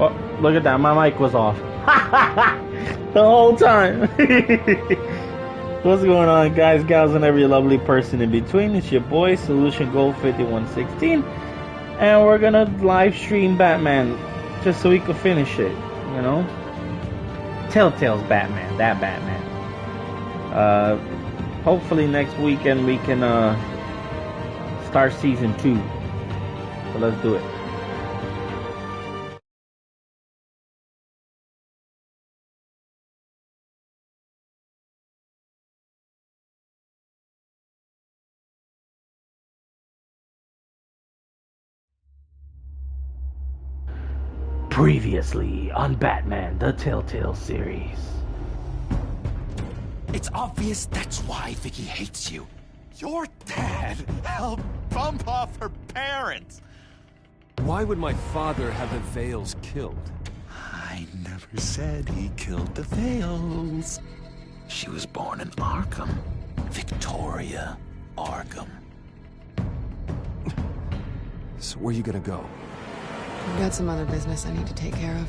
Oh, look at that. My mic was off. The whole time. What's going on, guys, gals, and every lovely person in between? It's your boy, Solution Gold 5116. And we're gonna live stream Batman just so we can finish it, you know? Telltale's Batman, that Batman. Hopefully next weekend we can start season 2. So let's do it. Previously on Batman, the Telltale series. It's obvious that's why Vicky hates you. Your dad helped bump off her parents. Why would my father have the Vales killed? I never said he killed the Vales. She was born in Arkham. Victoria Arkham. So where you gonna go? I've got some other business I need to take care of.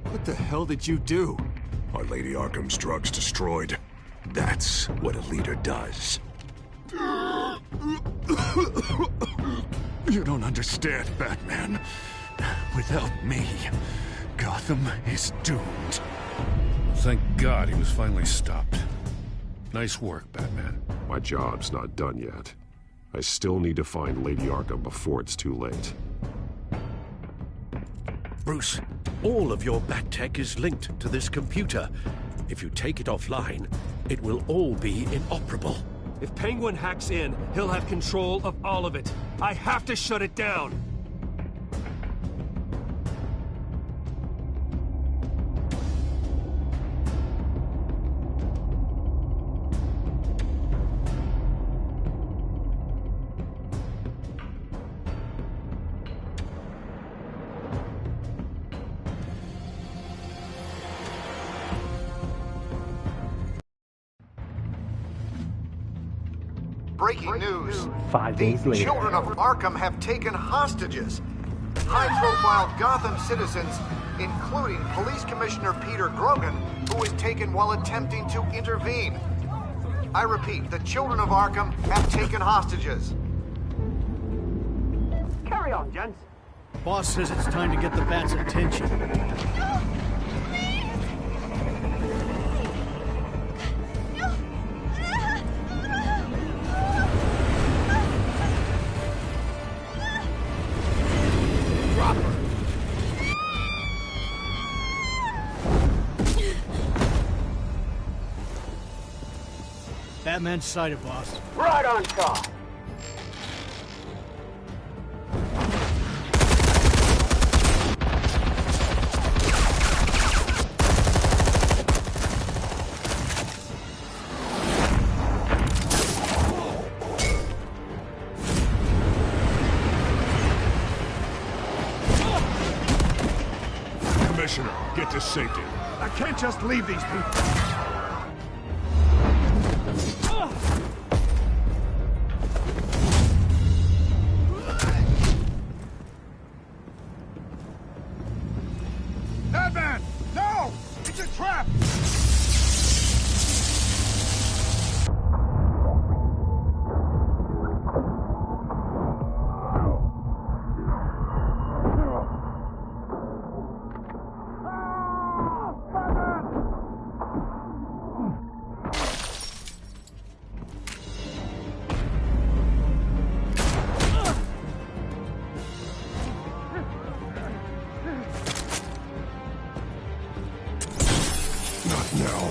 What the hell did you do? Are Lady Arkham's drugs destroyed? That's what a leader does. You don't understand, Batman. Without me, Gotham is doomed. Thank God he was finally stopped. Nice work, Batman. My job's not done yet. I still need to find Lady Arkham before it's too late. Bruce, all of your bat tech is linked to this computer. If you take it offline, it will all be inoperable. If Penguin hacks in, he'll have control of all of it. I have to shut it down. Breaking news. 5 days The later. children of Arkham have taken hostages. High-profile Gotham citizens, including Police Commissioner Peter Grogan, who was taken while attempting to intervene. I repeat, the children of Arkham have taken hostages. Carry on, gents. Boss says it's time to get the Bat's attention. Batman's sighted, boss. Right on top. Commissioner, get to safety. I can't just leave these people. Batman! No! It's a trap! Not now.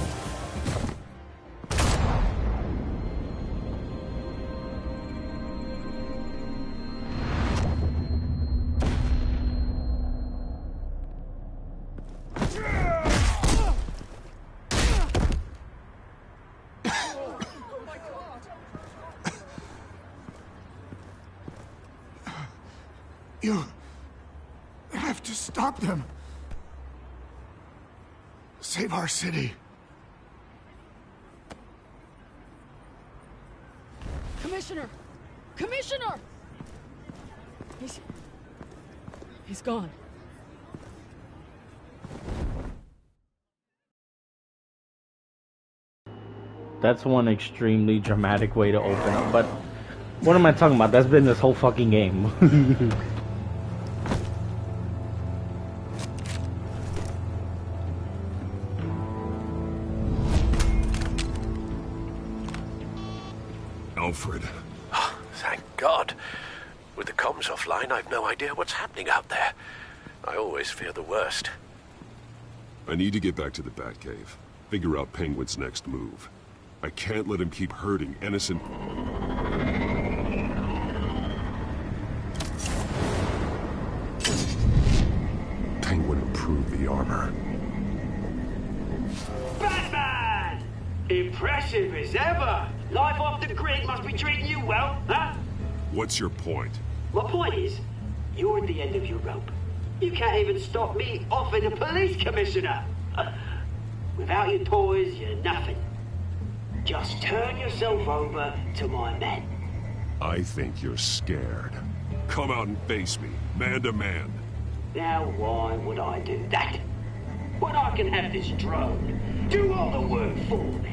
You have to stop them. Save our city. Commissioner! Commissioner! He's gone. That's one extremely dramatic way to open up, but what am I talking about? That's been this whole fucking game. Alfred. Oh, thank God. With the comms offline, I've no idea what's happening out there. I always fear the worst. I need to get back to the Batcave. Figure out Penguin's next move. I can't let him keep hurting innocent... Penguin improved the armor. Batman! Impressive as ever. Life off the grid must be treating you well, huh? What's your point? My point is, you're at the end of your rope. You can't even stop me offing a police commissioner. Without your toys, you're nothing. Just turn yourself over to my men. I think you're scared. Come out and face me, man to man. Now why would I do that? When I can have this drone do all the work for me.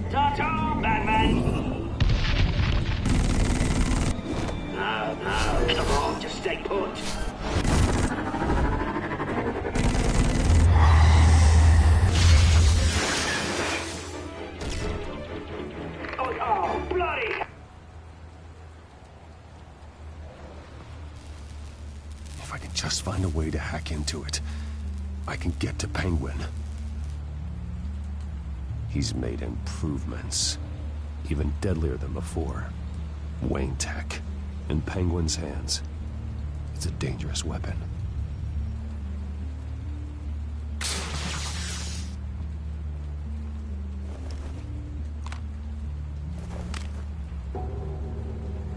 Ta-ta, Batman! No, come on, just stay put. Oh, bloody! If I can just find a way to hack into it, I can get to Penguin. He's made improvements, even deadlier than before. Wayne Tech, in Penguin's hands. It's a dangerous weapon.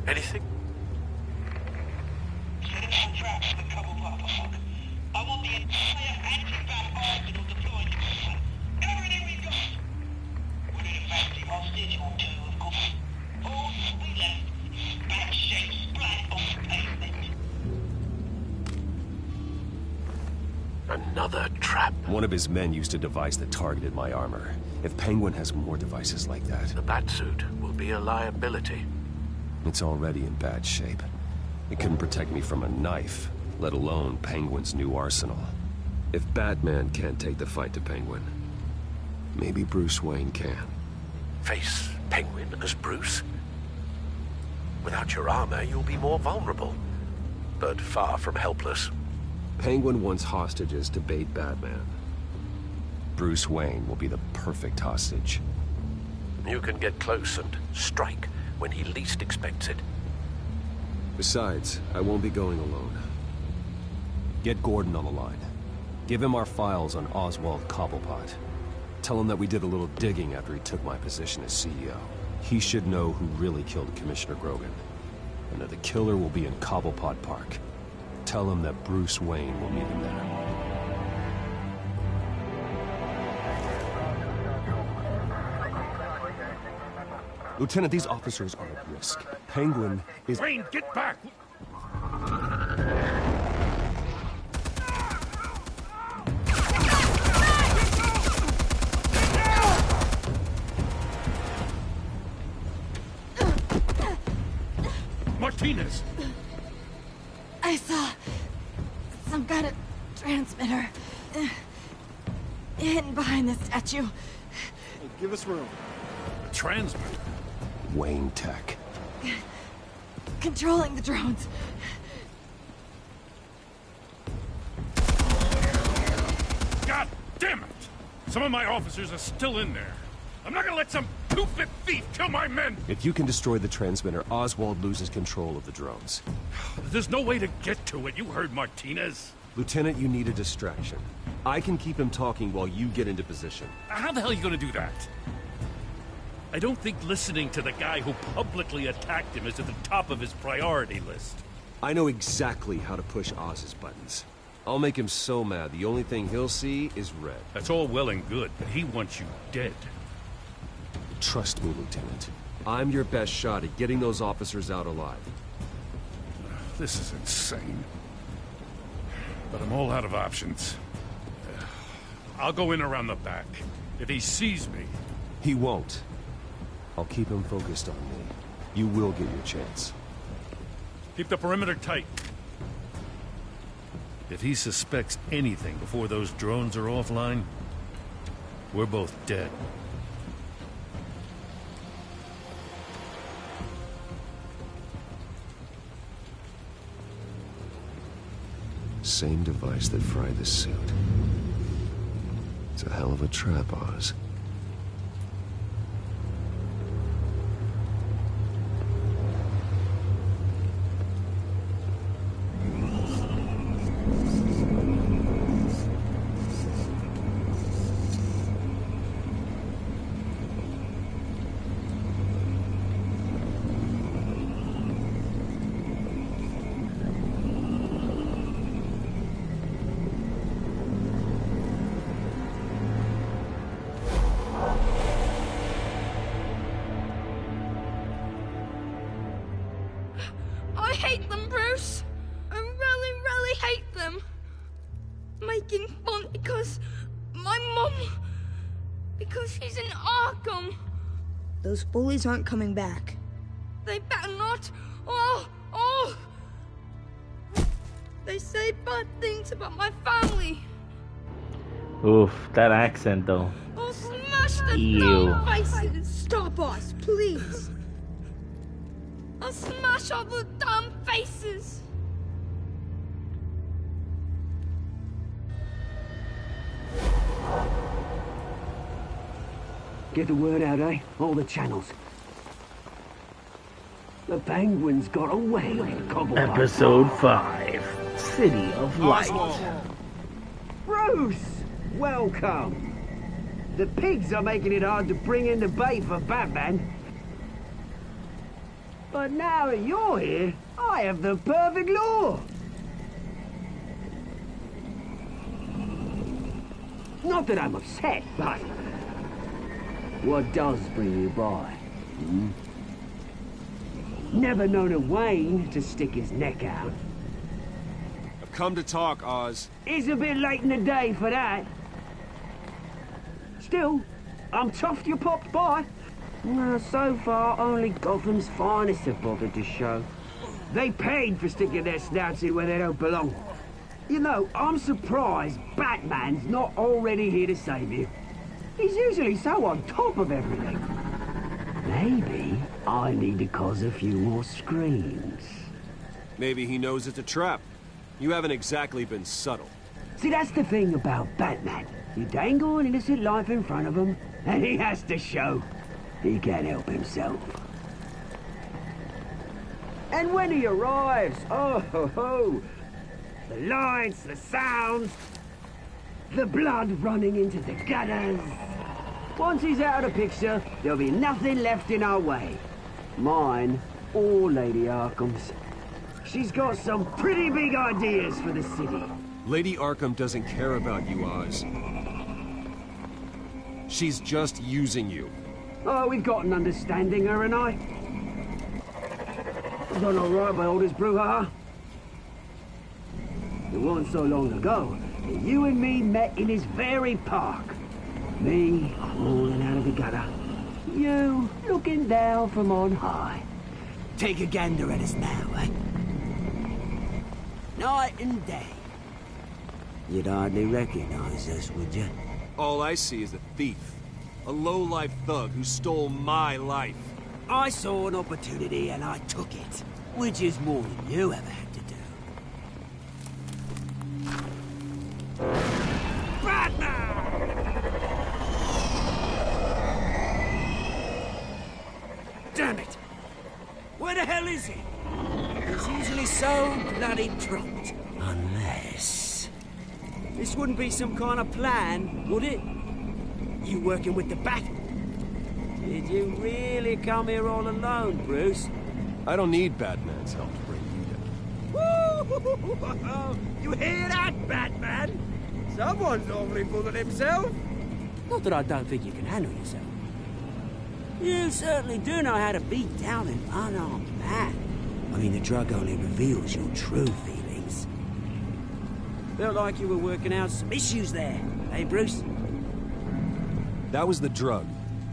Anything? I want the entire anti-bat arsenal deployed. Everything we got. We need a fancy hostage or two, of course. All we left, bad shape splat on the pavement. Another trap. One of his men used a device that targeted my armor. If Penguin has more devices like that... The Batsuit will be a liability. It's already in bad shape. It couldn't protect me from a knife, let alone Penguin's new arsenal. If Batman can't take the fight to Penguin, maybe Bruce Wayne can. Face Penguin as Bruce? Without your armor, you'll be more vulnerable, but far from helpless. Penguin wants hostages to bait Batman. Bruce Wayne will be the perfect hostage. You can get close and strike when he least expects it. Besides, I won't be going alone. Get Gordon on the line. Give him our files on Oswald Cobblepot. Tell him that we did a little digging after he took my position as CEO. He should know who really killed Commissioner Grogan, and that the killer will be in Cobblepot Park. Tell him that Bruce Wayne will meet him there. Lieutenant, these officers are at risk. Penguin is... Wayne, get back! Martinez! I saw some kind of transmitter hidden behind the statue. Hey, give us room. Transmitter? Wayne Tech. Controlling the drones. God damn it! Some of my officers are still in there. I'm not gonna let some two-bit thief kill my men! If you can destroy the transmitter, Oswald loses control of the drones. There's no way to get to it. You heard Martinez. Lieutenant, you need a distraction. I can keep him talking while you get into position. How the hell are you gonna do that? I don't think listening to the guy who publicly attacked him is at the top of his priority list. I know exactly how to push Oz's buttons. I'll make him so mad, the only thing he'll see is red. That's all well and good, but he wants you dead. Trust me, Lieutenant. I'm your best shot at getting those officers out alive. This is insane. But I'm all out of options. I'll go in around the back. If he sees me... He won't. I'll keep him focused on me. You will get your chance. Keep the perimeter tight. If he suspects anything before those drones are offline, we're both dead. Same device that fried the suit. It's a hell of a trap, Oz. I hate them, Bruce. I really, really hate them. Making fun because my mum... because she's in Arkham. Those bullies aren't coming back. They better not. Oh! They say bad things about my family. Oof, that accent though. I'll smash the Ew. dumb faces. Stop us, please. I'll smash all the damn faces! Get the word out, eh? All the channels. The Penguins got away with Cobblepot. Episode 5, City of Light. Bruce! Welcome! The pigs are making it hard to bring in the bait for Batman. But now that you're here, I have the perfect lure! Not that I'm upset, but... what does bring you by? Never known a Wayne to stick his neck out. I've come to talk, Oz. It's a bit late in the day for that. Still, I'm chuffed you popped by. So far, only Gotham's finest have bothered to show. They paid for sticking their snouts in where they don't belong. You know, I'm surprised Batman's not already here to save you. He's usually so on top of everything. Maybe I need to cause a few more screams. Maybe he knows it's a trap. You haven't exactly been subtle. See, that's the thing about Batman. You dangle an innocent life in front of him, and he has to show he can't help himself. And when he arrives, oh ho ho! The lights, the sounds, the blood running into the gutters. Once he's out of the picture, there'll be nothing left in our way. Mine or Lady Arkham's. She's got some pretty big ideas for the city. Lady Arkham doesn't care about you, Oz. She's just using you. Oh, we've got an understanding, her and I. I've done all right by all this brouhaha. It wasn't so long ago that you and me met in this very park. Me crawling out of the gutter. You looking down from on high. Take a gander at us now, eh? Night and day. You'd hardly recognize us, would you? All I see is a thief. A low-life thug who stole my life. I saw an opportunity and I took it. Which is more than you ever had to do. Batman! Damn it! Where the hell is he? He's usually so bloody prompt. Unless... this wouldn't be some kind of plan, would it? You working with the Bat? Did you really come here all alone, Bruce? I don't need Batman's help to bring you down. You hear that, Batman? Someone's awfully full of himself. Not that I don't think you can handle yourself. You certainly do know how to beat down an unarmed man. I mean, the drug only reveals your true feelings. Felt like you were working out some issues there, eh, Bruce? That was the drug,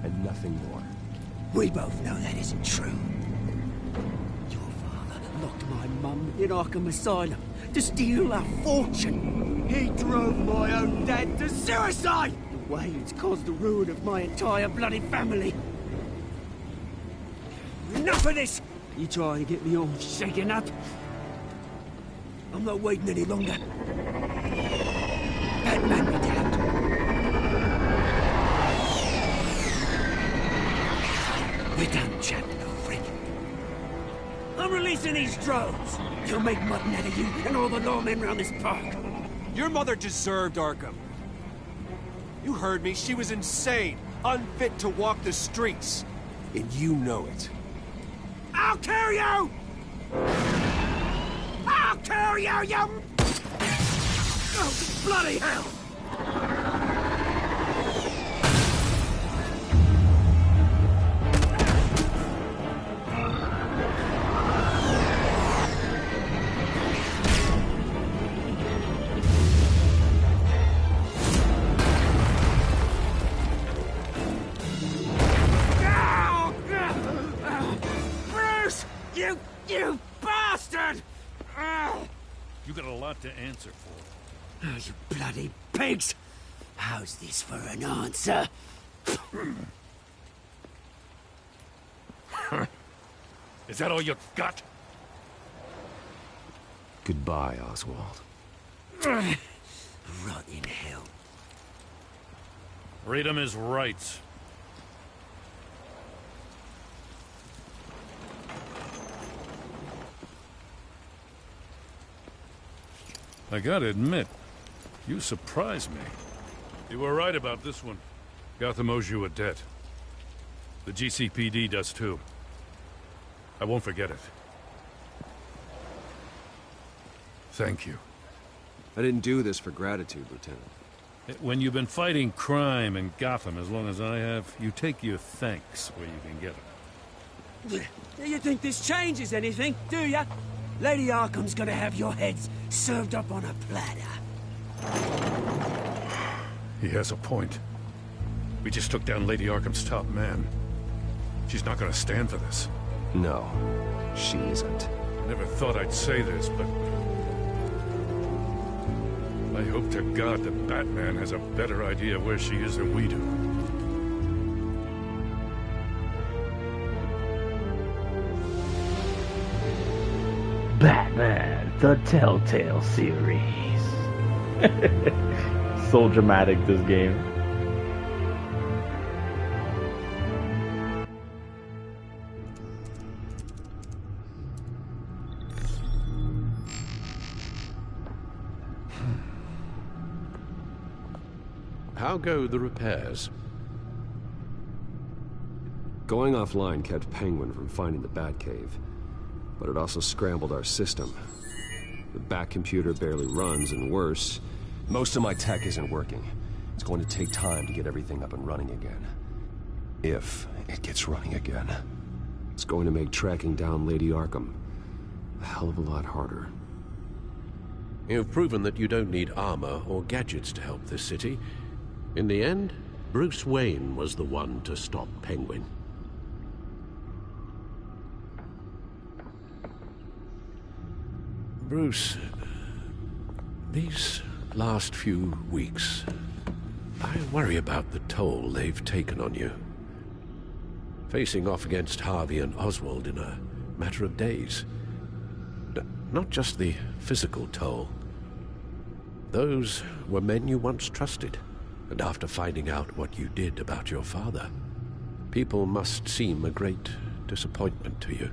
and nothing more. We both know that isn't true. Your father locked my mum in Arkham Asylum to steal our fortune. He drove my own dad to suicide! The way it's caused the ruin of my entire bloody family. Enough of this! You try to get me all shaken up. I'm not waiting any longer. Batman be damned. We're done chatting, old friend. I'm releasing these drones. You'll make mutton out of you and all the lawmen around this park. Your mother deserved Arkham. You heard me. She was insane, unfit to walk the streets. And you know it. I'll kill you! I'll kill you, you... Oh, bloody hell! You bastard! You got a lot to answer for. Oh, you bloody pigs! How's this for an answer? Is that all you got? Goodbye, Oswald. Rot in hell. Read him his rights. I gotta admit, you surprised me. You were right about this one. Gotham owes you a debt. The GCPD does too. I won't forget it. Thank you. I didn't do this for gratitude, Lieutenant. When you've been fighting crime in Gotham as long as I have, you take your thanks where you can get them. You think this changes anything, do ya? Lady Arkham's gonna have your heads served up on a platter. He has a point. We just took down Lady Arkham's top man. She's not gonna stand for this. No, she isn't. I never thought I'd say this, but... I hope to God that Batman has a better idea where she is than we do. Batman, the Telltale series. So dramatic, this game. How go the repairs? Going offline kept Penguin from finding the Batcave, but it also scrambled our system. The Bat computer barely runs, and worse, most of my tech isn't working. It's going to take time to get everything up and running again. If it gets running again. It's going to make tracking down Lady Arkham a hell of a lot harder. You've proven that you don't need armor or gadgets to help this city. In the end, Bruce Wayne was the one to stop Penguin. Bruce, these last few weeks, I worry about the toll they've taken on you. Facing off against Harvey and Oswald in a matter of days. Not just the physical toll. Those were men you once trusted, and after finding out what you did about your father, people must seem a great disappointment to you.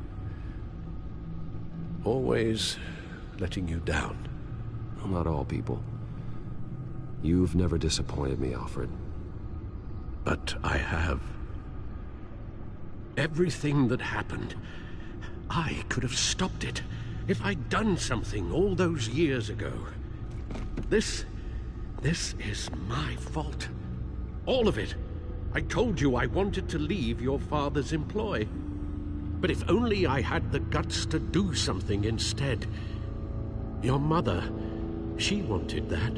Always letting you down. Well, not all people. You've never disappointed me, Alfred. But I have. Everything that happened, I could have stopped it. If I'd done something all those years ago. This is my fault. All of it. I told you I wanted to leave your father's employ. But if only I had the guts to do something instead. Your mother, she wanted that.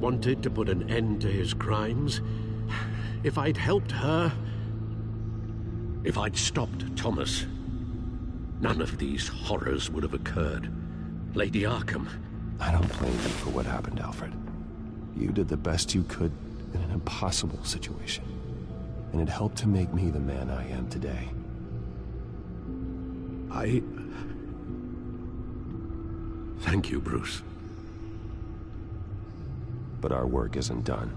Wanted to put an end to his crimes. If I'd helped her... If I'd stopped Thomas, none of these horrors would have occurred. Lady Arkham. I don't blame you for what happened, Alfred. You did the best you could in an impossible situation. And it helped to make me the man I am today. Thank you, Bruce. But our work isn't done.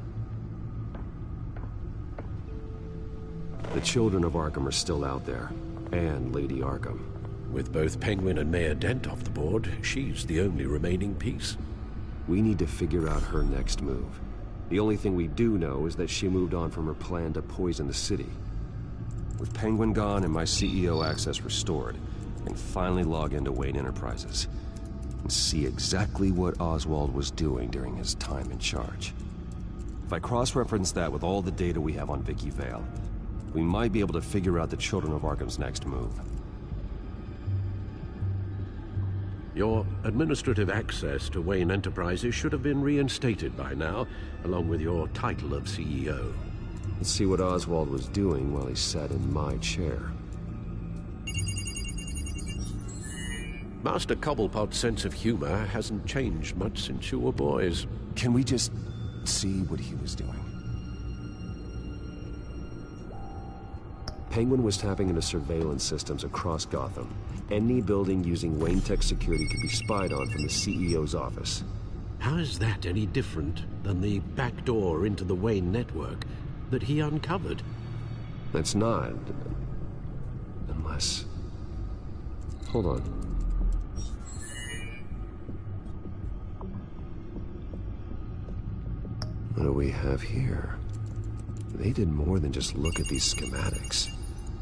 The children of Arkham are still out there, and Lady Arkham. With both Penguin and Mayor Dent off the board, she's the only remaining piece. We need to figure out her next move. The only thing we do know is that she moved on from her plan to poison the city. With Penguin gone and my CEO access restored, I can finally log into Wayne Enterprises and see exactly what Oswald was doing during his time in charge. If I cross-reference that with all the data we have on Vicky Vale, we might be able to figure out the Children of Arkham's next move. Your administrative access to Wayne Enterprises should have been reinstated by now, along with your title of CEO. Let's see what Oswald was doing while he sat in my chair. Master Cobblepot's sense of humor hasn't changed much since you were boys. Can we just see what he was doing? Penguin was tapping into surveillance systems across Gotham. Any building using Wayne Tech security could be spied on from the CEO's office. How is that any different than the back door into the Wayne network that he uncovered? That's not... unless... Hold on. What do we have here? They did more than just look at these schematics.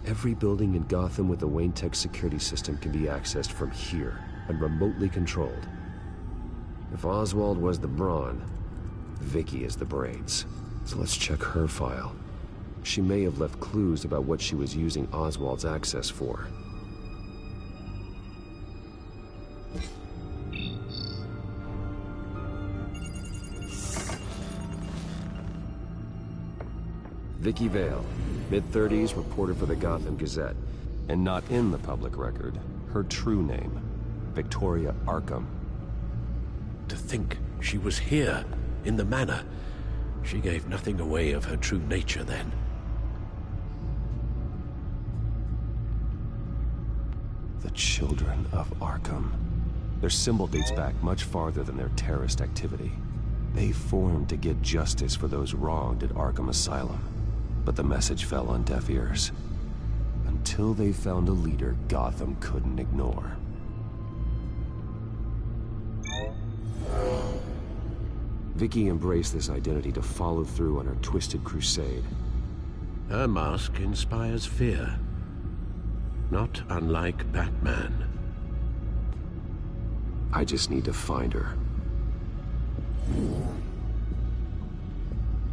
Every building in Gotham with the Wayne Tech security system can be accessed from here and remotely controlled. If Oswald was the brawn, Vicky is the brains. So let's check her file. She may have left clues about what she was using Oswald's access for. Vicky Vale, mid-30s, reporter for the Gotham Gazette. And not in the public record, her true name, Victoria Arkham. To think she was here, in the manor. She gave nothing away of her true nature then. The Children of Arkham. Their symbol dates back much farther than their terrorist activity. They formed to get justice for those wronged at Arkham Asylum. But the message fell on deaf ears. Until they found a leader Gotham couldn't ignore. Vicky embraced this identity to follow through on her twisted crusade. Her mask inspires fear. Not unlike Batman. I just need to find her.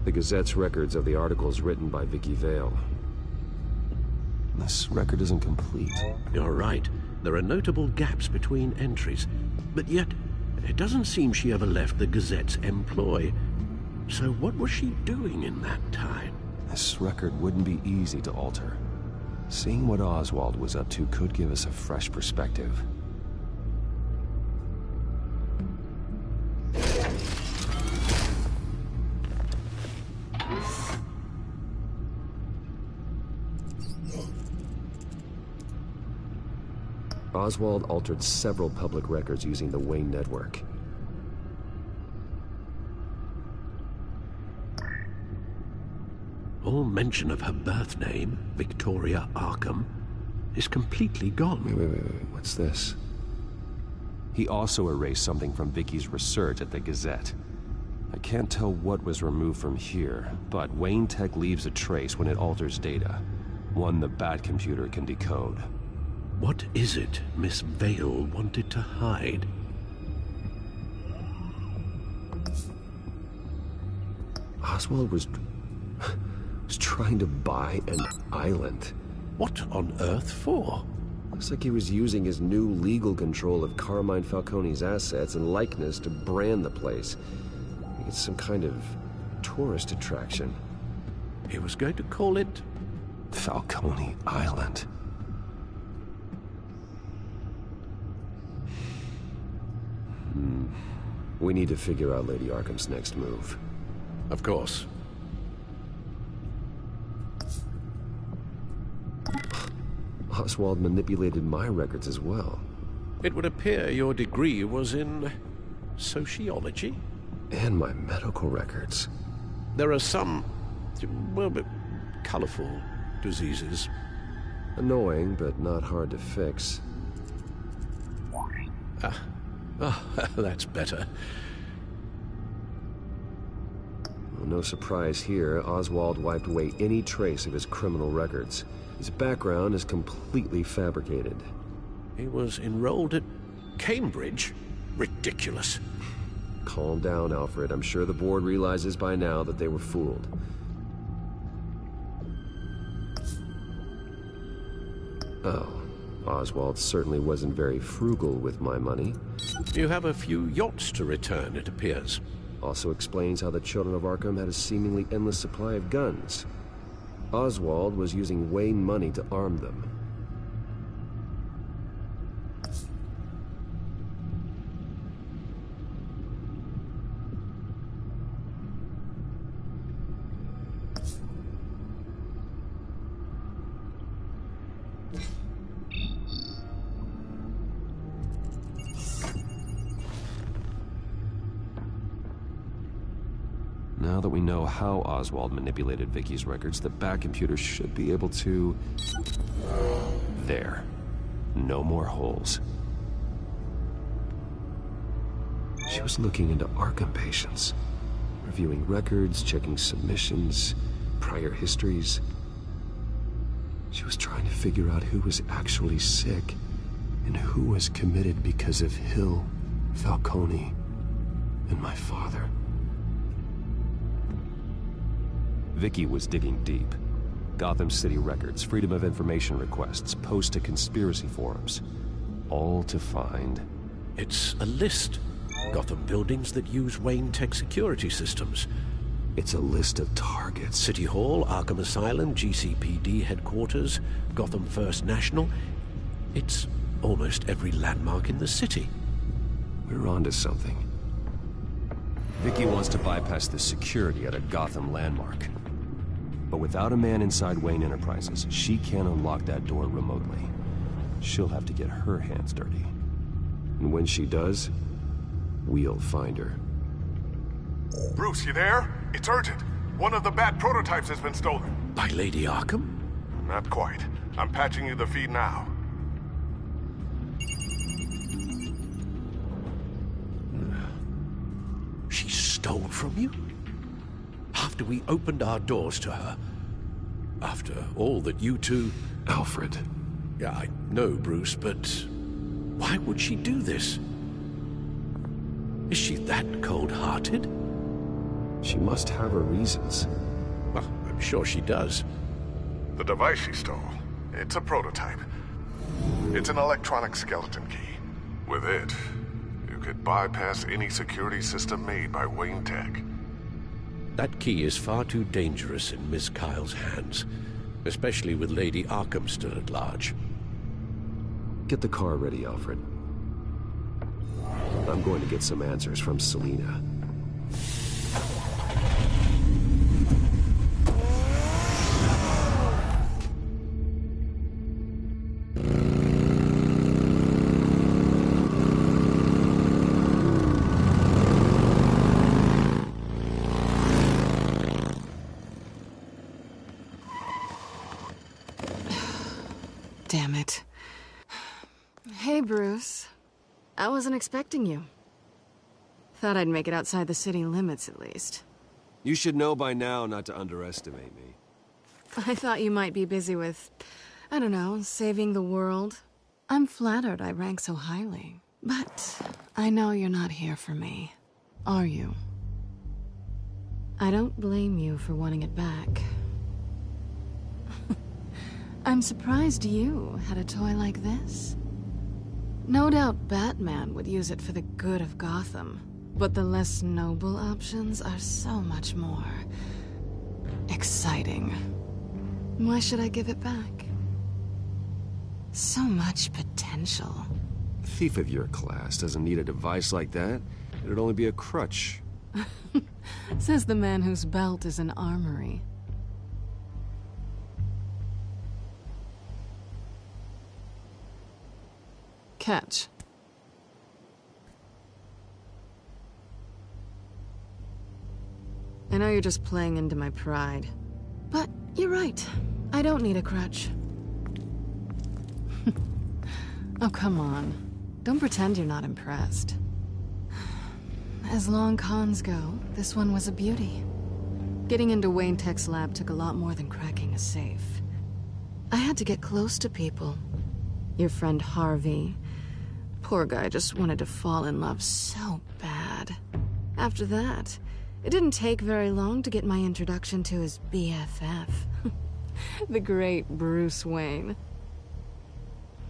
The Gazette's records of the articles written by Vicky Vale. This record isn't complete. You're right. There are notable gaps between entries. But yet, it doesn't seem she ever left the Gazette's employ. So what was she doing in that time? This record wouldn't be easy to alter. Seeing what Oswald was up to could give us a fresh perspective. Oswald altered several public records using the Wayne network. All mention of her birth name, Victoria Arkham, is completely gone. Wait, what's this? He also erased something from Vicky's research at the Gazette. I can't tell what was removed from here, but Wayne Tech leaves a trace when it alters data. One the Bat computer can decode. What is it Miss Vale wanted to hide? Oswald was trying to buy an island. What on earth for? Looks like he was using his new legal control of Carmine Falcone's assets and likeness to brand the place. It's some kind of tourist attraction. He was going to call it Falcone Island. We need to figure out Lady Arkham's next move. Of course. Oswald manipulated my records as well. It would appear your degree was in sociology? And my medical records. There are some, well, colorful diseases. Annoying, but not hard to fix. That's better. Well, no surprise here, Oswald wiped away any trace of his criminal records. His background is completely fabricated. He was enrolled at Cambridge? Ridiculous. Calm down, Alfred. I'm sure the board realizes by now that they were fooled. Oh, Oswald certainly wasn't very frugal with my money. You have a few yachts to return, it appears. Also explains how the Children of Arkham had a seemingly endless supply of guns. Oswald was using Wayne money to arm them. Now that we know how Oswald manipulated Vicky's records, the back computer should be able to... There. No more holes. She was looking into Arkham patients, reviewing records, checking submissions, prior histories. She was trying to figure out who was actually sick and who was committed because of Hill, Falcone, and my father. Vicky was digging deep. Gotham City records, Freedom of Information requests, posts to conspiracy forums. All to find... It's a list. Gotham buildings that use Wayne Tech security systems. It's a list of targets. City Hall, Arkham Asylum, GCPD headquarters, Gotham First National. It's almost every landmark in the city. We're onto something. Vicky wants to bypass the security at a Gotham landmark. But without a man inside Wayne Enterprises, she can't unlock that door remotely. She'll have to get her hands dirty. And when she does, we'll find her. Bruce, you there? It's urgent. One of the Bat prototypes has been stolen. By Lady Arkham? Not quite. I'm patching you the feed now. She stole from you? After we opened our doors to her? After all that you two... Alfred. Yeah, I know, Bruce, but... why would she do this? Is she that cold-hearted? She must have her reasons. Well, I'm sure she does. The device she stole, it's a prototype. It's an electronic skeleton key. With it, you could bypass any security system made by Wayne Tech. That key is far too dangerous in Miss Kyle's hands, especially with Lady Arkham still at large. Get the car ready, Alfred. I'm going to get some answers from Selina. Damn it. Hey, Bruce. I wasn't expecting you. Thought I'd make it outside the city limits, at least. You should know by now not to underestimate me. I thought you might be busy with, I don't know, saving the world. I'm flattered I rank so highly, but I know you're not here for me, are you? I don't blame you for wanting it back. I'm surprised you had a toy like this. No doubt Batman would use it for the good of Gotham, but the less noble options are so much more exciting. Why should I give it back? So much potential. A thief of your class doesn't need a device like that. It'd only be a crutch. Says the man whose belt is an armory. Catch. I know you're just playing into my pride, but you're right. I don't need a crutch. Oh, come on. Don't pretend you're not impressed. As long cons go, this one was a beauty. Getting into Wayne Tech's lab took a lot more than cracking a safe. I had to get close to people. Your friend Harvey. Poor guy just wanted to fall in love so bad. After that, it didn't take very long to get my introduction to his BFF. The great Bruce Wayne.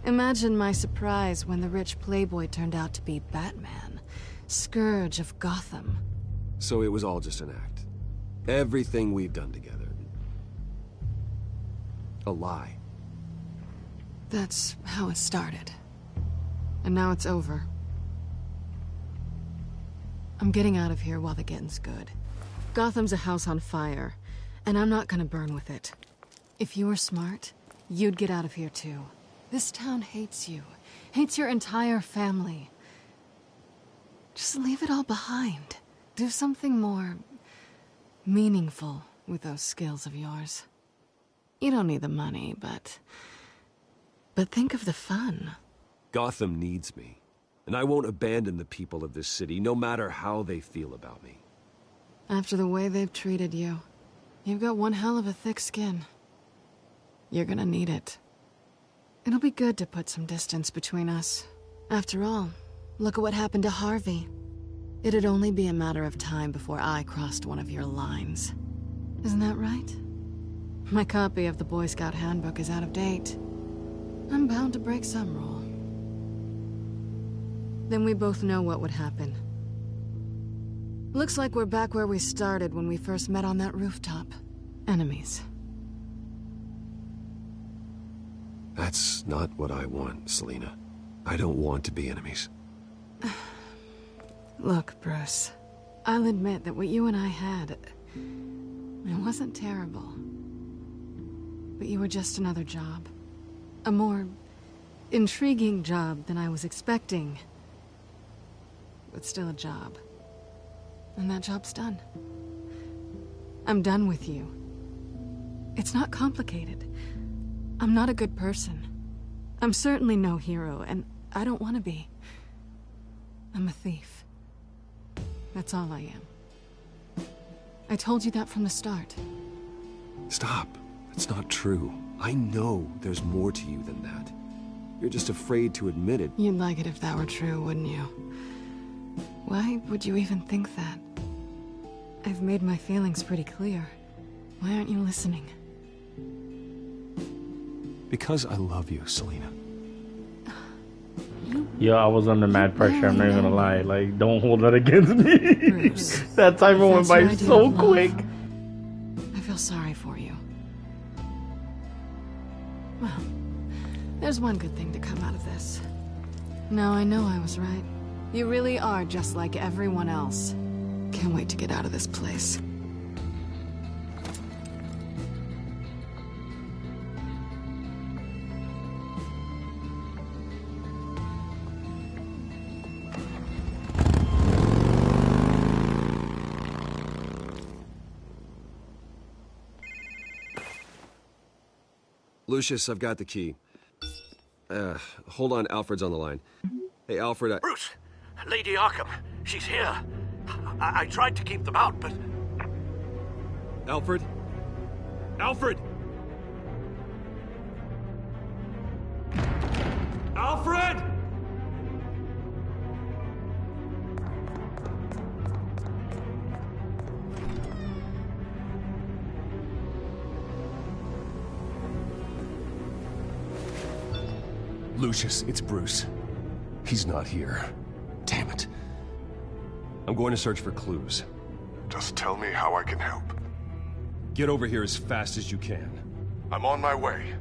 Imagine my surprise when the rich playboy turned out to be Batman, Scourge of Gotham. So it was all just an act. Everything we've done together. A lie. That's how it started. And now it's over. I'm getting out of here while the getting's good. Gotham's a house on fire, and I'm not gonna burn with it. If you were smart, you'd get out of here too. This town hates you. Hates your entire family. Just leave it all behind. Do something more meaningful with those skills of yours. You don't need the money, but think of the fun. Gotham needs me, and I won't abandon the people of this city, no matter how they feel about me. After the way they've treated you, you've got one hell of a thick skin. You're gonna need it. It'll be good to put some distance between us. After all, look at what happened to Harvey. It'd only be a matter of time before I crossed one of your lines. Isn't that right? My copy of the Boy Scout Handbook is out of date. I'm bound to break some rule. Then we both know what would happen. Looks like we're back where we started when we first met on that rooftop. Enemies. That's not what I want, Selina. I don't want to be enemies. Look, Bruce. I'll admit that what you and I had... it wasn't terrible. But you were just another job. A more intriguing job than I was expecting. But still a job. And that job's done. I'm done with you. It's not complicated. I'm not a good person. I'm certainly no hero, and I don't want to be. I'm a thief. That's all I am. I told you that from the start. Stop. That's not true. I know there's more to you than that. You're just afraid to admit it. You'd like it if that were true, wouldn't you? Why would you even think that? I've made my feelings pretty clear. Why aren't you listening? Because I love you, Selina. Yo, I was under mad pressure, I'm not even gonna lie. Like, don't hold that against me. Bruce, that time went by so quick. I feel sorry for you. Well, there's one good thing to come out of this. Now I know I was right. You really are just like everyone else. Can't wait to get out of this place. Lucius, I've got the key. Hold on, Alfred's on the line. Hey, Alfred, Bruce! Lady Arkham, she's here. I tried to keep them out, but... Alfred? Alfred! Alfred! Lucius, it's Bruce. He's not here. Damn it. I'm going to search for clues. Just tell me how I can help. Get over here as fast as you can. I'm on my way.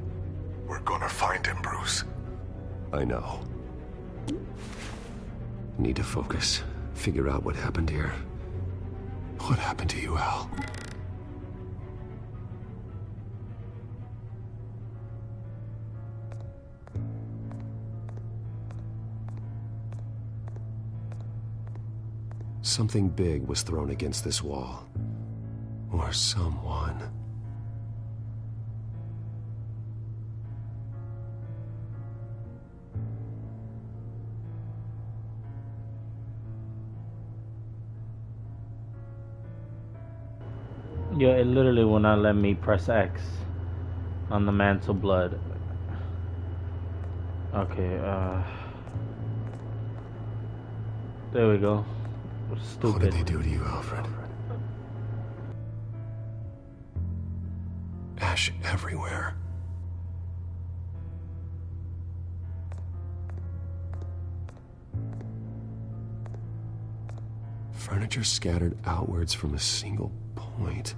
We're gonna find him, Bruce. I know. Need to focus. Figure out what happened here. What happened to you, Al? Something big was thrown against this wall. Or someone. Yeah, it literally will not let me press X on the mantle blood. Okay, there we go. Stupid. What did they do to you, Alfred? Ash everywhere. Furniture scattered outwards from a single point.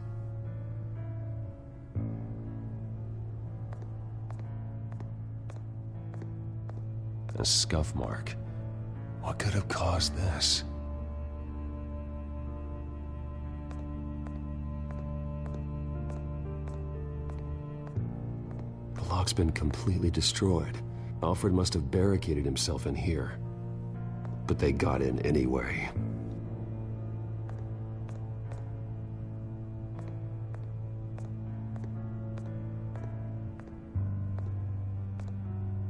A scuff mark. What could have caused this? The lock's been completely destroyed. Alfred must have barricaded himself in here. But they got in anyway.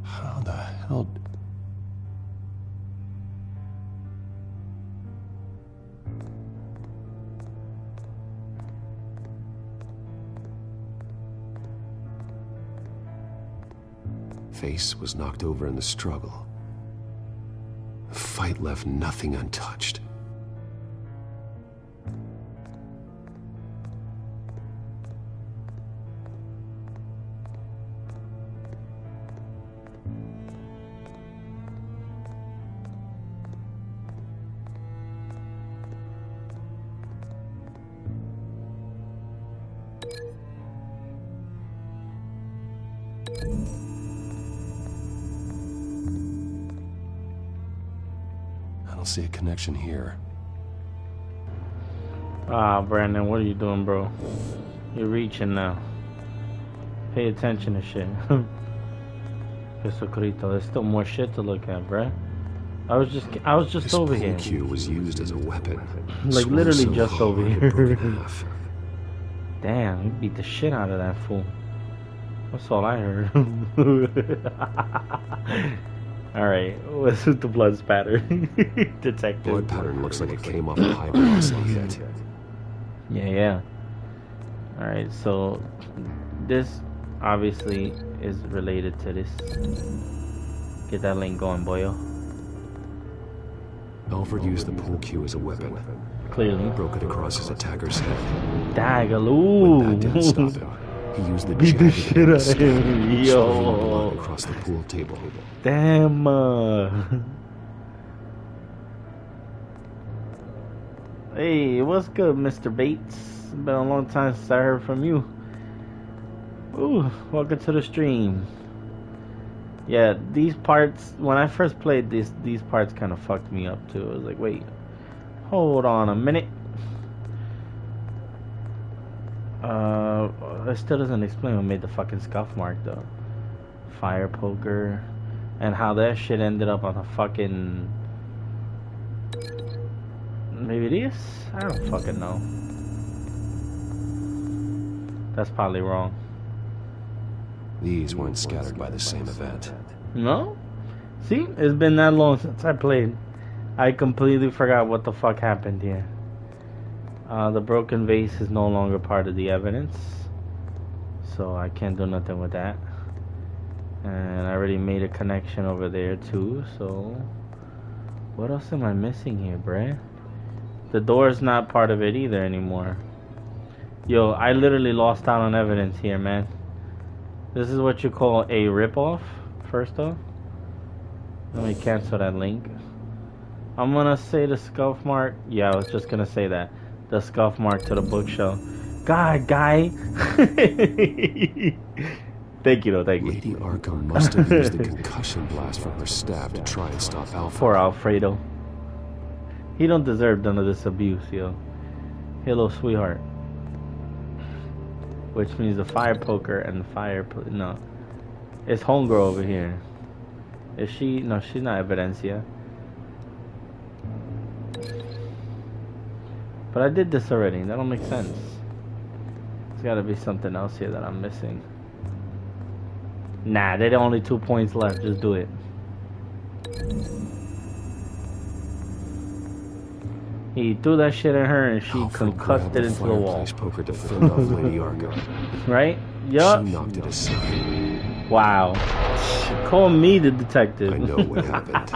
How the hell... Face was knocked over in the struggle. The fight left nothing untouched. I don't see a connection here. Ah, Brandon, what are you doing, bro? You're reaching now. Pay attention to shit. Jesucristo, there's still more shit to look at, bruh. I was just This over pool here. cue was used as a weapon. Like Swung literally so just hard over it broke here. in half. Damn, you beat the shit out of that fool. That's all I heard. Alright, what's with the blood spatter? Detective. Blood pattern looks like it came off a high velocity hit. Yeah. Alright, so this obviously is related to this. Get that link going, boyo. Alfred used the pool cue as a weapon. Clearly. He broke it across his attacker's head. Dagaloo. When that didn't stop him, he used the Beat the jagged shit end out of stab, him. spraying Yo. blood across the pool table. Damn. Hey, what's good, Mr. Bates? Been a long time since I heard from you. Ooh, welcome to the stream. Yeah, these parts, when I first played this, these parts kind of fucked me up too. I was like, wait, hold on a minute. It still doesn't explain what made the fucking scuff mark though. Fire poker, and how that shit ended up on a fucking... Maybe it is? I don't fucking know. That's probably wrong. These weren't scattered by the same event. No? See? It's been that long since I played. I completely forgot what the fuck happened here. The broken vase is no longer part of the evidence. So I can't do nothing with that. And I already made a connection over there too, so... What else am I missing here, bruh? The door's not part of it either anymore. Yo, I literally lost out on evidence here, man. This is what you call a ripoff, first off. Let me cancel that link. I'm gonna say the scuff mark. Yeah, I was just gonna say that. The scuff mark to the bookshelf. God, guy. Thank you, though. Thank you. Lady Arkham must have used the concussion blast from her staff to try and stop Alfred. Poor Alfredo. He don't deserve none of this abuse, yo. Hello, sweetheart. Which means the fire poker and the fire... No. It's homegirl over here. Is she... No, she's not Evidencia. But I did this already. That don't make sense. There's gotta be something else here that I'm missing. Nah, there's only 2 points left. Just do it. He threw that shit at her and she concussed it into the wall. Poker to fend off Lady Arkham. Right? Yup. She knocked it aside. Wow. Call me the detective. I know what happened.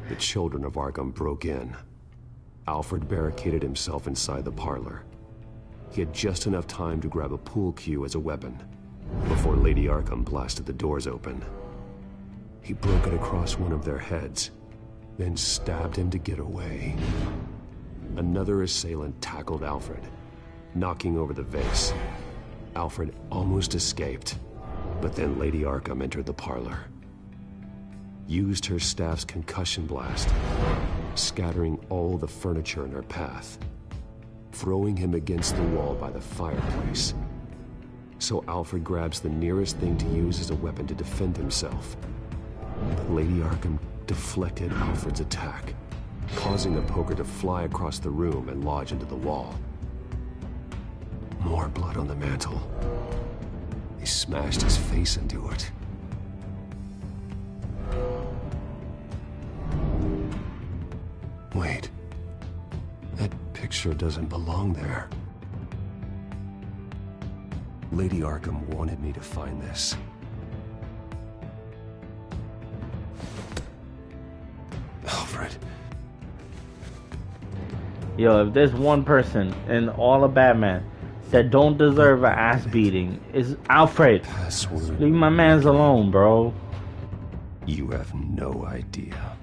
The children of Arkham broke in. Alfred barricaded himself inside the parlor. He had just enough time to grab a pool cue as a weapon before Lady Arkham blasted the doors open. He broke it across one of their heads, then stabbed him to get away. Another assailant tackled Alfred, knocking over the vase. Alfred almost escaped, but then Lady Arkham entered the parlor, used her staff's concussion blast, scattering all the furniture in her path, throwing him against the wall by the fireplace. So Alfred grabs the nearest thing to use as a weapon to defend himself. But Lady Arkham deflected Alfred's attack, causing the poker to fly across the room and lodge into the wall. More blood on the mantle. He smashed his face into it. Wait. That picture doesn't belong there. Lady Arkham wanted me to find this. Alfred. Yo, if there's one person in all of Batman that don't deserve an ass beating, it's Alfred. Password. Leave my mans alone, bro. You have no idea.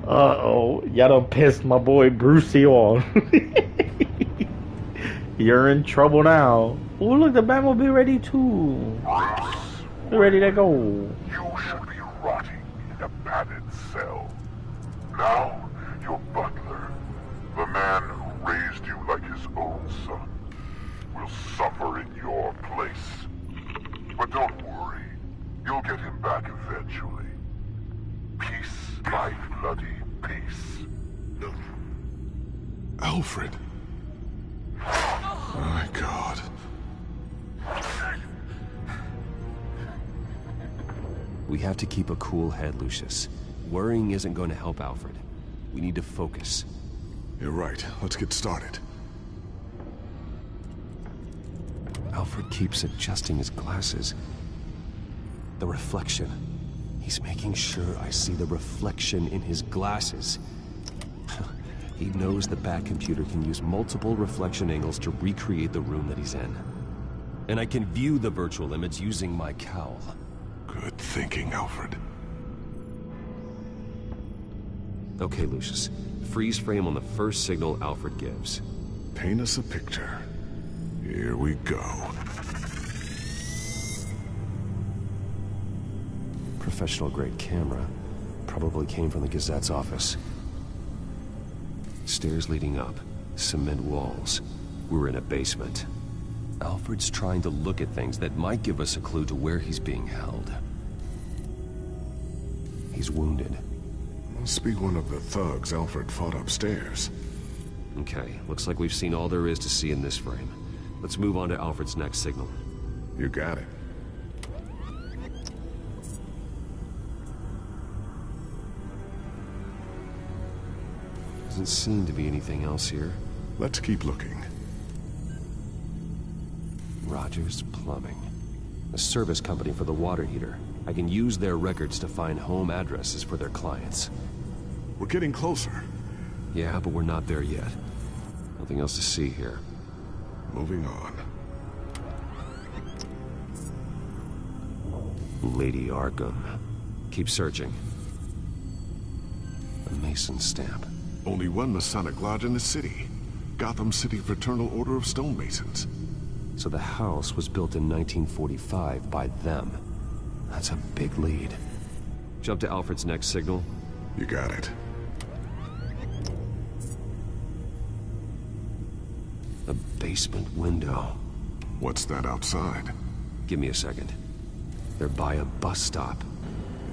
Uh-oh. Y'all done pissed my boy Brucey off. You're in trouble now. Oh, look, the Batmobile ready too. We're ready to go. You should be rotting in a padded cell. Now, your butler, the man who raised you like his own son, will suffer in your place. But don't worry, you'll get him back eventually. Peace, my bloody peace. Alfred. My God. We have to keep a cool head, Lucius. Worrying isn't going to help Alfred. We need to focus. You're right. Let's get started. Alfred keeps adjusting his glasses. The reflection. He's making sure I see the reflection in his glasses. He knows the Batcomputer can use multiple reflection angles to recreate the room that he's in. And I can view the virtual image using my cowl. Good thinking, Alfred. Okay, Lucius. Freeze frame on the first signal Alfred gives. Paint us a picture. Here we go. Professional-grade camera. Probably came from the Gazette's office. Stairs leading up. Cement walls. We're in a basement. Alfred's trying to look at things that might give us a clue to where he's being held. He's wounded. Must be one of the thugs Alfred fought upstairs. Okay, looks like we've seen all there is to see in this frame. Let's move on to Alfred's next signal. You got it. Doesn't seem to be anything else here. Let's keep looking. Rogers Plumbing. A service company for the water heater. I can use their records to find home addresses for their clients. We're getting closer. Yeah, but we're not there yet. Nothing else to see here. Moving on. Lady Arkham. Keep searching. A Mason stamp. Only one Masonic lodge in the city. Gotham City Fraternal Order of Stonemasons. So the house was built in 1945 by them. That's a big lead. Jump to Alfred's next signal. You got it. A basement window. What's that outside? Give me a second. They're by a bus stop.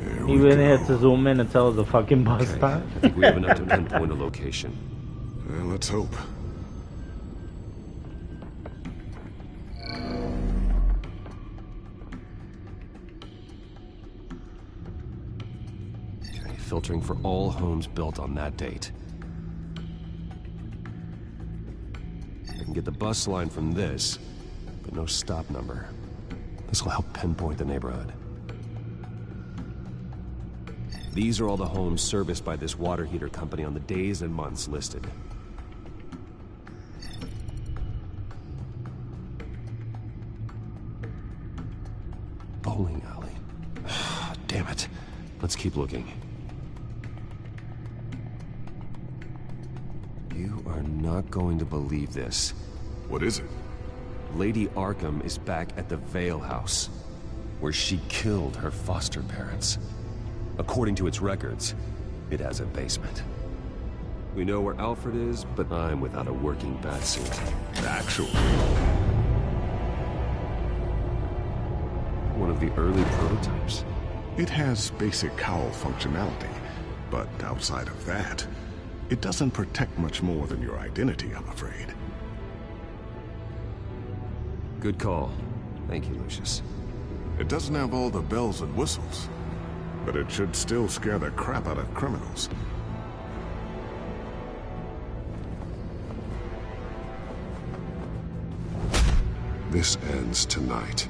You really had to zoom in and tell us the fucking bus stop. I think we have enough to pinpoint a location. Well, let's hope. Okay, filtering for all homes built on that date. I can get the bus line from this, but no stop number. This will help pinpoint the neighborhood. These are all the homes serviced by this water heater company on the days and months listed. Bowling alley. Damn it. Let's keep looking. You are not going to believe this. What is it? Lady Arkham is back at the Vale House, where she killed her foster parents. According to its records, it has a basement. We know where Alfred is, but I'm without a working batsuit. Actually. One of the early prototypes. It has basic cowl functionality, but outside of that, it doesn't protect much more than your identity, I'm afraid. Good call. Thank you, Lucius. It doesn't have all the bells and whistles, but it should still scare the crap out of criminals. This ends tonight.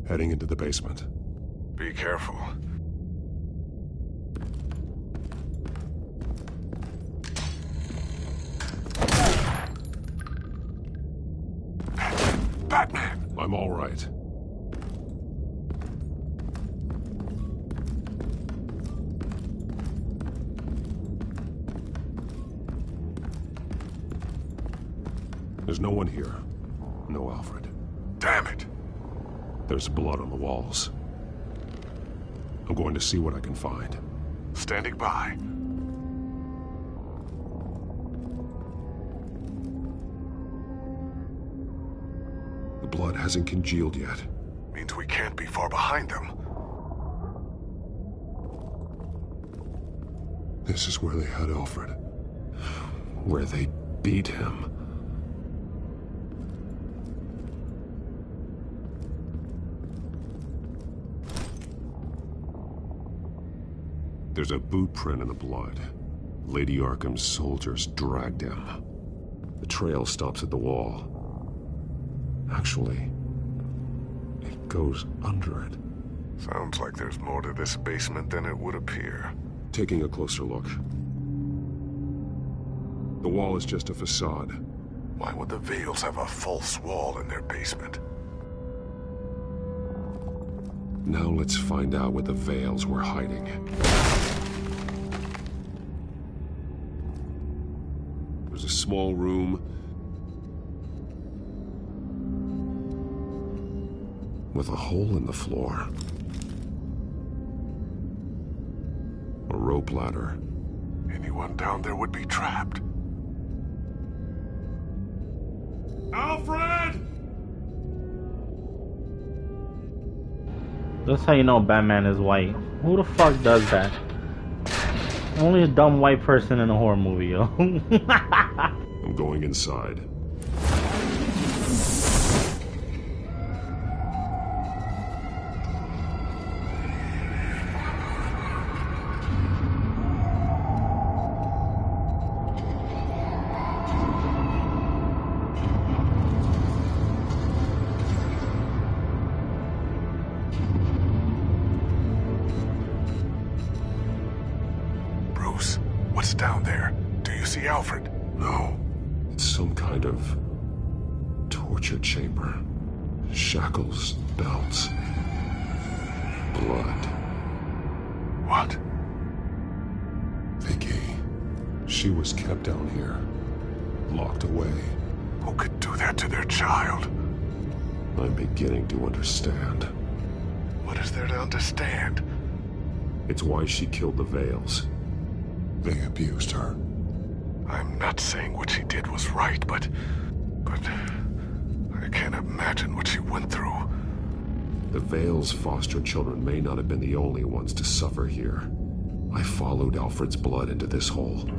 Heading into the basement. Be careful. Batman! I'm all right. There's no one here. No Alfred. Damn it! There's blood on the walls. I'm going to see what I can find. Standing by. The blood hasn't congealed yet. Means we can't be far behind them. This is where they had Alfred. Where they beat him. There's a boot print in the blood. Lady Arkham's soldiers dragged him. The trail stops at the wall. Actually, it goes under it. Sounds like there's more to this basement than it would appear. Taking a closer look. The wall is just a facade. Why would the Vales have a false wall in their basement? Now let's find out what the Vales were hiding. There's a small room with a hole in the floor. A rope ladder. Anyone down there would be trapped. Alfred! That's how you know Batman is white. Who the fuck does that? Only a dumb white person in a horror movie, yo. I'm going inside. Bruce, what's down there? Do you see Alfred? No. It's some kind of torture chamber. Shackles, belts, blood. What? Vicky. She was kept down here, locked away. Who could do that to their child? I'm beginning to understand. What is there to understand? It's why she killed the Veils. They abused her. I'm not saying what she did was right, but I can't imagine what she went through. The Veils' foster children may not have been the only ones to suffer here. I followed Alfred's blood into this hole.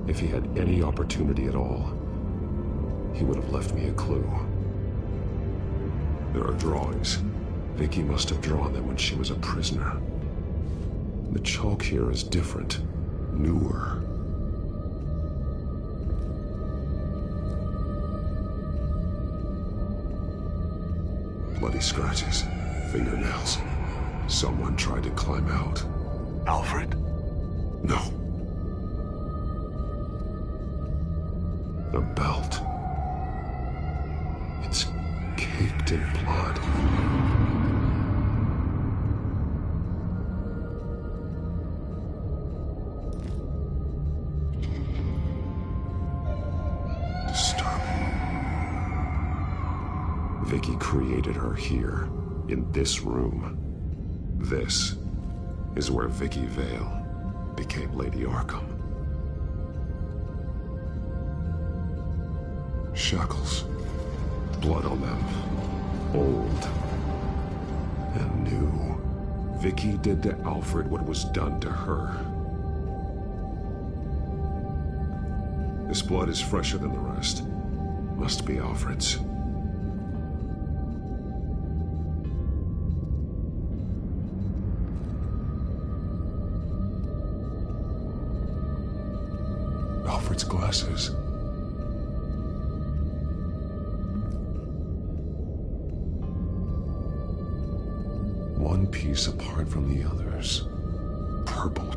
If he had any opportunity at all, he would have left me a clue. There are drawings. Vicky must have drawn them when she was a prisoner. The chalk here is different, newer. Bloody scratches, fingernails. Someone tried to climb out. Alfred? No. The belt. It's caked in blood. Disturbing. Vicky created her here, in this room. This is where Vicky Vale became Lady Arkham. Shackles. Blood on them. Old. And new. Vicky did to Alfred what was done to her. This blood is fresher than the rest. Must be Alfred's. Alfred's glasses. One piece apart from the others. Purple.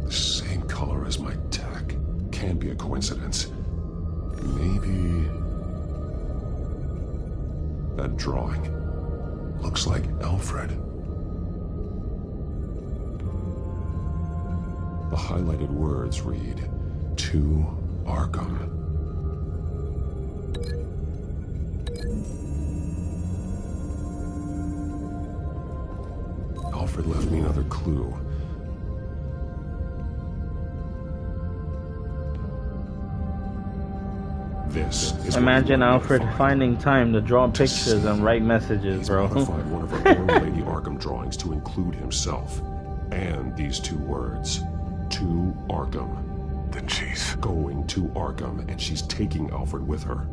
The same color as my tech. Can't be a coincidence. Maybe... that drawing looks like Alfred. The highlighted words read, "To Arkham." Alfred left me another clue. This is Imagine Alfred finding time to draw pictures and write messages, bro. He's modified one of our own Lady Arkham drawings to include himself. And these two words. To Arkham. Then she's going to Arkham, and she's taking Alfred with her.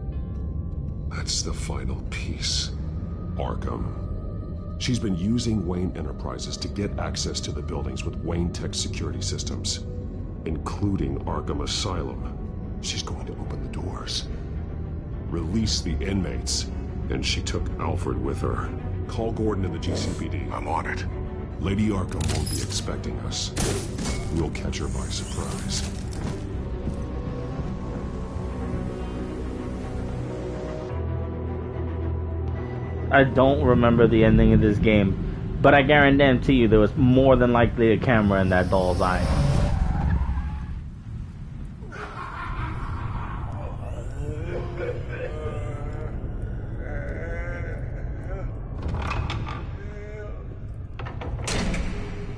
That's the final piece. Arkham. She's been using Wayne Enterprises to get access to the buildings with Wayne Tech security systems, including Arkham Asylum. She's going to open the doors, release the inmates, and she took Alfred with her. Call Gordon in the GCPD. I'm on it. Lady Arkham won't be expecting us. We'll catch her by surprise. I don't remember the ending of this game, but I guarantee you there was more than likely a camera in that doll's eye.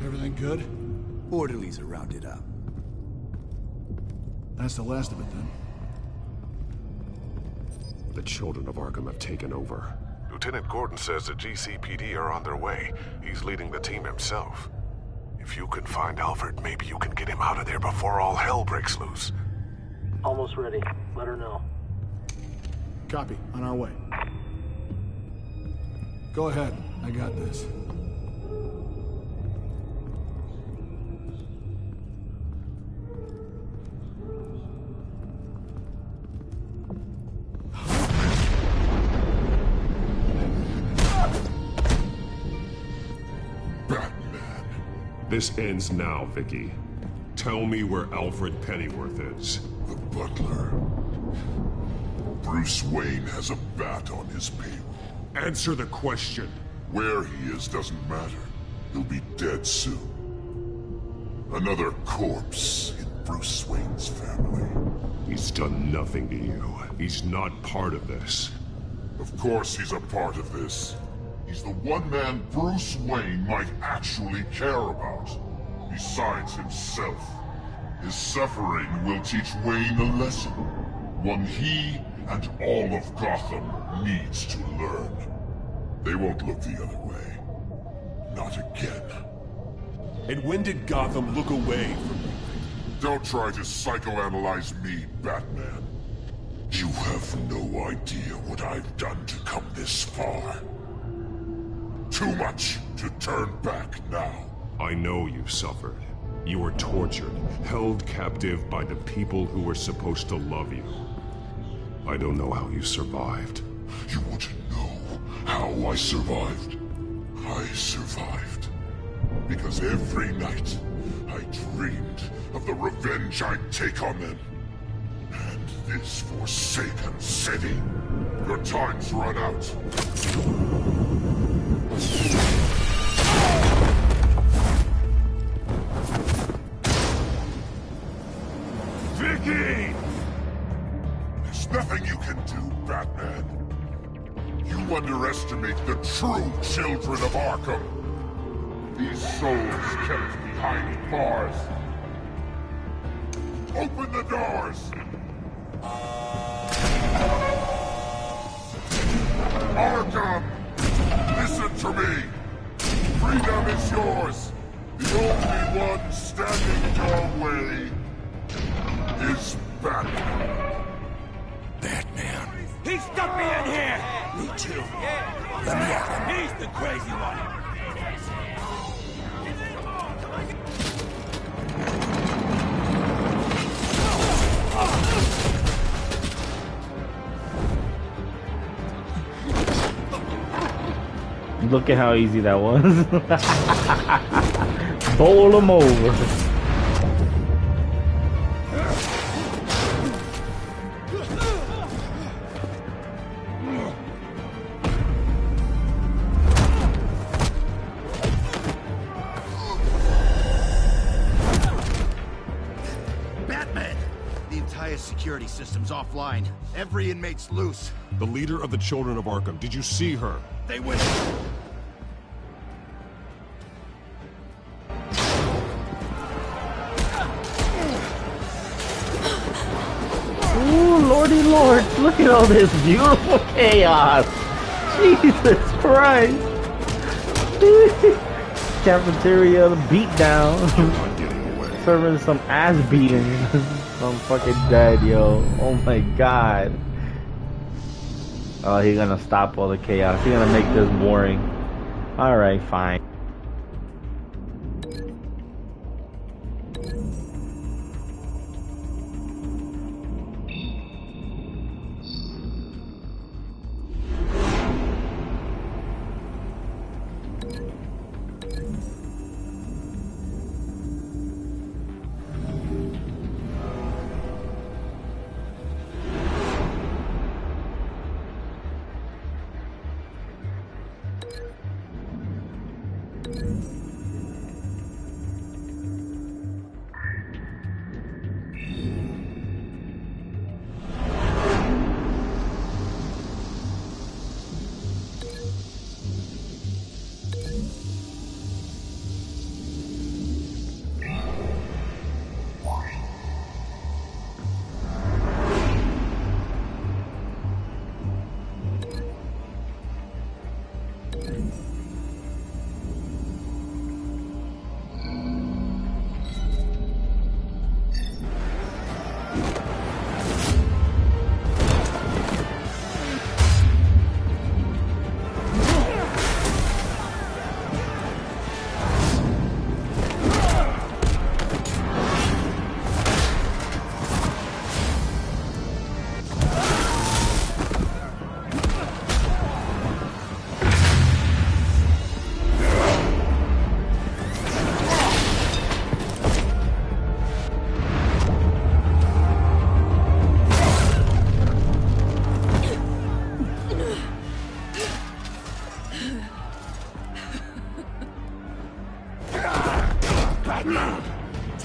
Everything good? Orderlies are rounded up. That's the last of it, then. The children of Arkham have taken over. Lieutenant Gordon says the GCPD are on their way. He's leading the team himself. If you can find Alfred, maybe you can get him out of there before all hell breaks loose. Almost ready. Let her know. Copy. On our way. Go ahead. I got this. This ends now, Vicky. Tell me where Alfred Pennyworth is. The butler. Bruce Wayne has a bat on his payroll. Answer the question. Where he is doesn't matter. He'll be dead soon. Another corpse in Bruce Wayne's family. He's done nothing to you. He's not part of this. Of course he's a part of this. He's the one man Bruce Wayne might actually care about. Besides himself. His suffering will teach Wayne a lesson. One he and all of Gotham needs to learn. They won't look the other way. Not again. And when did Gotham look away from you? Don't try to psychoanalyze me, Batman. You have no idea what I've done to come this far. Too much to turn back now. I know you suffered. You were tortured, held captive by the people who were supposed to love you. I don't know how you survived. You want to know how I survived? I survived because every night I dreamed of the revenge I'd take on them. And this forsaken city. Your time's run out. Vicky! There's nothing you can do, Batman. You underestimate the true children of Arkham. These souls kept behind bars. Open the doors! Arkham! Listen to me! Freedom is yours! The only one standing your way is Batman. Batman. He stuck me in here! Me too. Let me at him. He's the crazy one! Look at how easy that was. Bowl him over. Batman! The entire security system's offline. Every inmate's loose. The leader of the Children of Arkham, did you see her? They went... Ooh, lordy lord, look at all this beautiful chaos. Jesus Christ. Cafeteria, the beatdown. Serving some ass beating. I'm fucking dead, yo. Oh my god. Oh, he's gonna stop all the chaos. He's gonna make this boring. Alright, fine.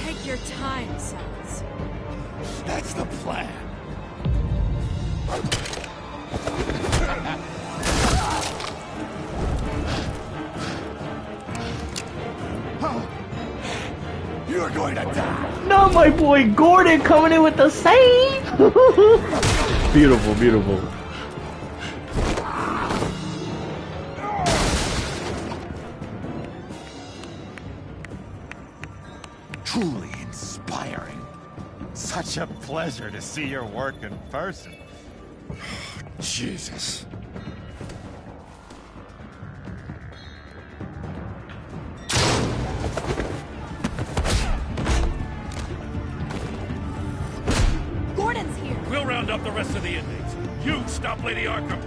Take your time, sons. That's the plan. You're going to die. No, my boy Gordon coming in with the save. Beautiful, beautiful. Truly inspiring. Such a pleasure to see your work in person. Jesus. Gordon's here. We'll round up the rest of the inmates. You stop Lady Arkham.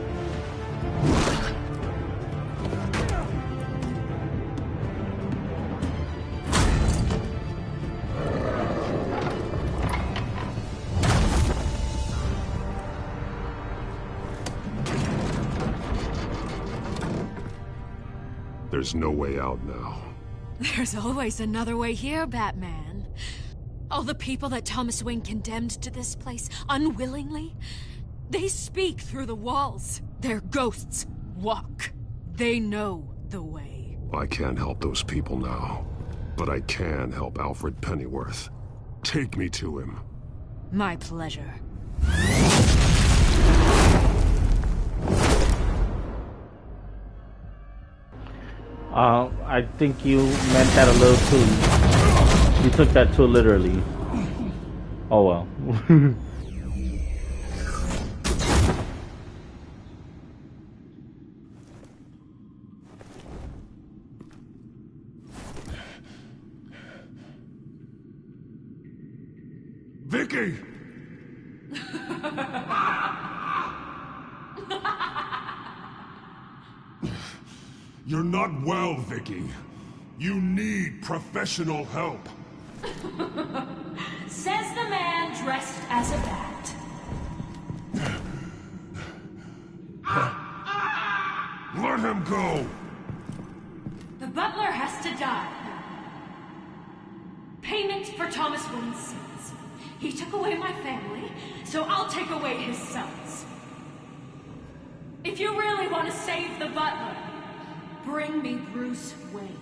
There's no way out now. There's always another way here, Batman. All the people that Thomas Wayne condemned to this place unwillingly, they speak through the walls. Their ghosts walk. They know the way. I can't help those people now, but I can help Alfred Pennyworth. Take me to him. My pleasure. I think you meant that a little too. You took that too literally. Oh well. Vicky! You're not well, Vicky. You need professional help. Says the man dressed as a bat. Let him go! The butler has to die. Payment for Thomas Wayne's sins. He took away my family, so I'll take away his sons. If you really want to save the butler, bring me Bruce Wayne.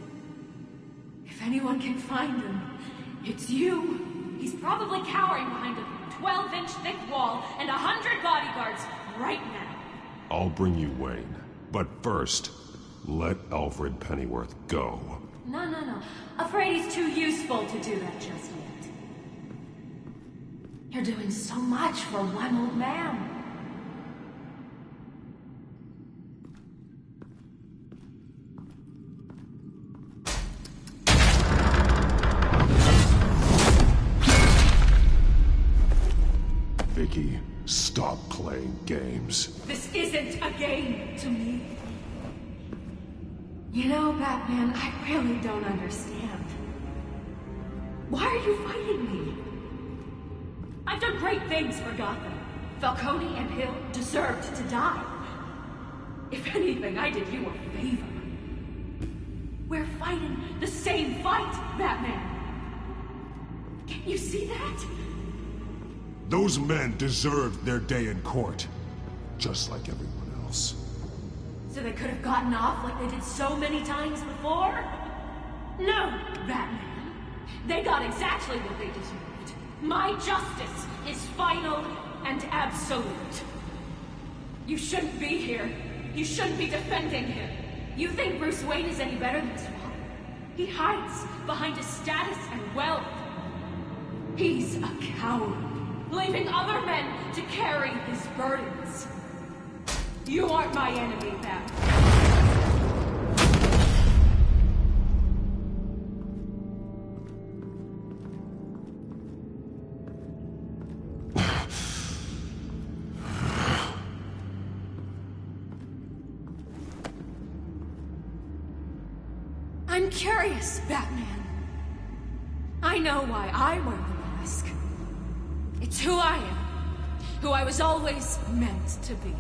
If anyone can find him, it's you. He's probably cowering behind a 12-inch thick wall and 100 bodyguards right now. I'll bring you Wayne. But first, let Alfred Pennyworth go. No. Afraid he's too useful to do that just yet. You're doing so much for one old man. Vicky, stop playing games. This isn't a game to me. You know, Batman, I really don't understand. Why are you fighting me? I've done great things for Gotham. Falcone and Hill deserved to die. If anything, I did you a favor. We're fighting the same fight, Batman. Can't you see that? Those men deserved their day in court, just like everyone else. So they could have gotten off like they did so many times before? No, Batman. They got exactly what they deserved. My justice is final and absolute. You shouldn't be here. You shouldn't be defending him. You think Bruce Wayne is any better than his father? He hides behind his status and wealth. He's a coward, leaving other men to carry his burdens. You aren't my enemy, Batman. I'm curious, Batman. I know why I wear the mask. It's who I am. Who I was always meant to be.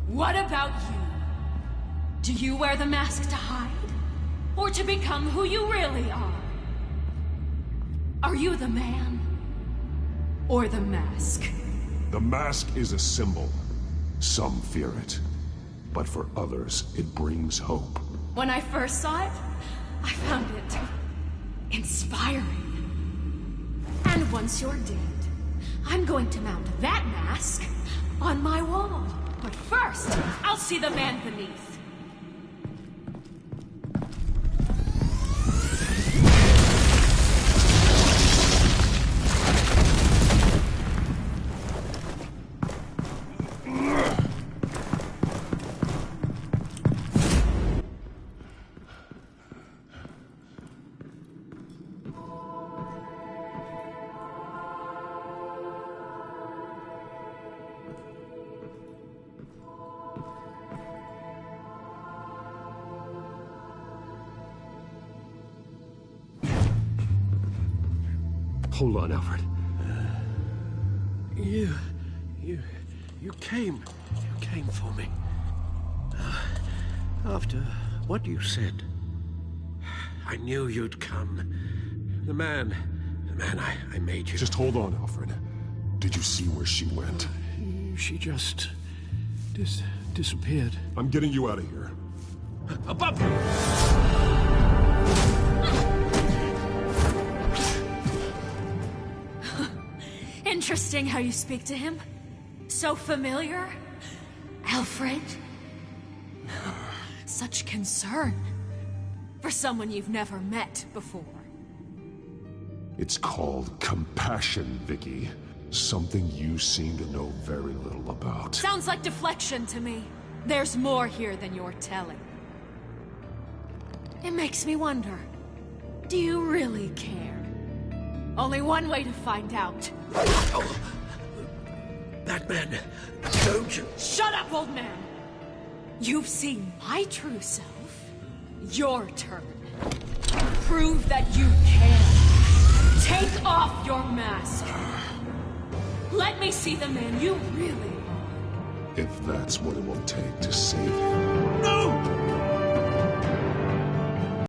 What about you? Do you wear the mask to hide? Or to become who you really are? Are you the man? Or the mask? The mask is a symbol. Some fear it. But for others, it brings hope. When I first saw it, I found it inspiring. And once you're dead, I'm going to mount that mask on my wall. But first, I'll see the man beneath. Hold on, Alfred. You came for me. After what you said, I knew you'd come. The man I made you. Just hold on, Alfred. Did you see where she went? She just disappeared. I'm getting you out of here. Above you! Interesting how you speak to him. So familiar. Alfred. Such concern. For someone you've never met before. It's called compassion, Vicky. Something you seem to know very little about. Sounds like deflection to me. There's more here than you're telling. It makes me wonder. Do you really care? Only one way to find out. Oh. Batman, don't you... Shut up, old man! You've seen my true self. Your turn. Prove that you can. Take off your mask. Let me see the man you really are. If that's what it will take to save you. No!